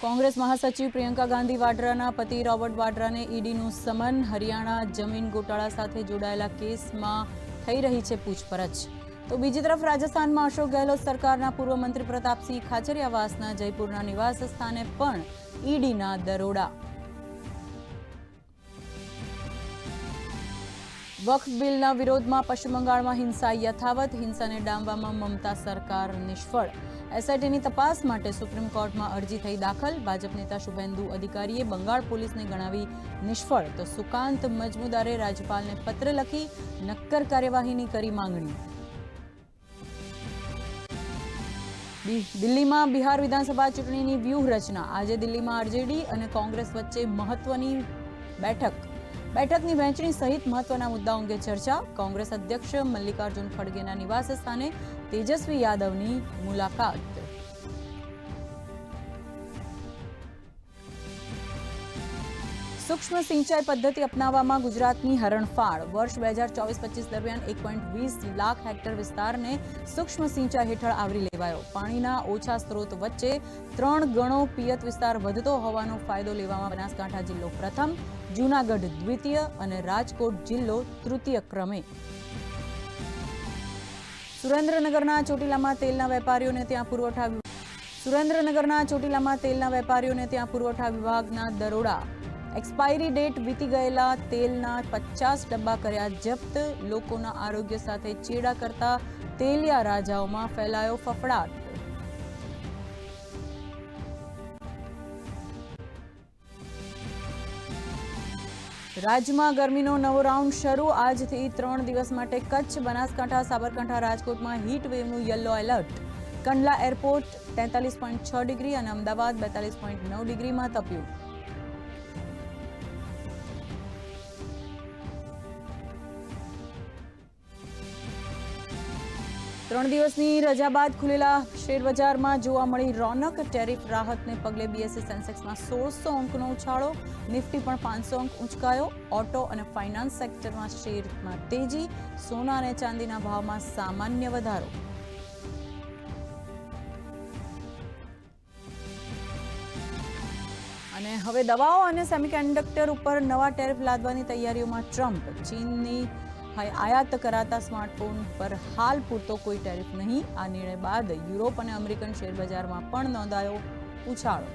कांग्रेस महासचिव प्रियंका गांधी वाड्राना पति रॉबर्ट वाड्राने ईडीનું સમન। हरियाणा जमीन घोटाळा સાથે જોડાયેલા કેસમાં થઈ રહી છે પૂછપરછ। તો બીજી તરફ રાજસ્થાનમાં અશોક ગેહલોત સરકારના પૂર્વ મંત્રી પ્રતાપસિંહ ખાચરિયાવાસના જયપુરના નિવાસ સ્થાને પણ ઈડીના દરોડા। વક્ફ બિલના વિરોધમાં પશ્ચિમ બંગાળમાં હિંસા યથાવત। હિંસાને ડામવામાં મમતા સરકાર નિષ્ફળ। એસઆઈટીની તપાસ માટે સુપ્રીમ કોર્ટમાં અરજી થઈ દાખલ। ભાજપ નેતા શુભેન્દુ અધિકારીએ બંગાળ પોલીસને ગણાવી નિષ્ફળ। તો સુકાંત મજમુદારે રાજ્યપાલને પત્ર લખી નક્કર કાર્યવાહીની કરી માંગણી। દિલ્હીમાં બિહાર વિધાનસભા ચૂંટણીની વ્યૂહરચના। આજે દિલ્હીમાં આરજેડી અને કોંગ્રેસ વચ્ચે મહત્વની બેઠકની વહેંચણી સહિત મહત્વના મુદ્દાઓ અંગે ચર્ચા। કોંગ્રેસ અધ્યક્ષ મલ્લિકાર્જુન ખડગેના નિવાસ સ્થાને તેજસ્વી યાદવની મુલાકાત। સૂક્ષ્મ સિંચાઈ પદ્ધતિ અપનાવવામાં ગુજરાતની હરણફાળ। વર્ષ 2024-25 દરમિયાન 1.20 લાખ હેક્ટર વિસ્તારને સૂક્ષ્મ સિંચાઈ હેઠળ આવરી લેવાયો। પાણીના ઓછા સ્ત્રોત વચ્ચે 3 ગણો પિયત વિસ્તાર વધતો હોવાનો ફાયદો લેવામાં બનાસકાંઠા જિલ્લો પ્રથમ, જૂનાગઢ દ્વિતીય અને રાજકોટ જિલ્લો તૃતીય ક્રમે। સુરેન્દ્રનગરના ચોટીલામાં તેલના વેપારીઓને ત્યાં પુરવઠા વિભાગના દરોડા। એક્સપાયરી ડેટ વીતી ગયેલા તેલના 50 ડબ્બા કર્યા જપ્ત। લોકોના આરોગ્ય સાથે ચેડા કરતા તેલિયા રાજાઓમાં ફેલાયો ફફડાટ। રાજ્યમાં ગરમીનો નવો રાઉન્ડ શરૂ। આજથી 3 દિવસ માટે કચ્છ, બનાસકાંઠા, સાબરકાંઠા, રાજકોટમાં હીટ વેવનું yellow alert. Kandla airport 43.6 degree અને અમદાવાદ 42.9 ડિગ્રીમાં તપ્યું। ત્રણ દિવસની રજા બાદ ખુલેલા શેરબજારમાં જોવા મળી રોનક। ટેરિફ રાહતને પગલે બીએસઈ સેન્સેક્સમાં 1600 અંકનો ઉછાળો। નિફ્ટી પણ 500 અંક ઊંચકાયો। ઓટો અને ફાઇનાન્સ સેક્ટરમાં શેરમાં તેજી। સોના અને ચાંદીના ભાવમાં સામાન્ય વધારો। અને હવે દવાઓ અને સેમિકન્ડક્ટર ઉપર નવા ટેરિફ લાદવાની તૈયારીઓમાં ટ્રમ્પ। ચીનની આયાત કરાતા સ્માર્ટફોન પર હાલ પૂરતો કોઈ ટેરિફ નહીં। આ નિર્ણય બાદ યુરોપ અને અમેરિકન શેરબજારમાં પણ નોંધાયો ઉછાળો।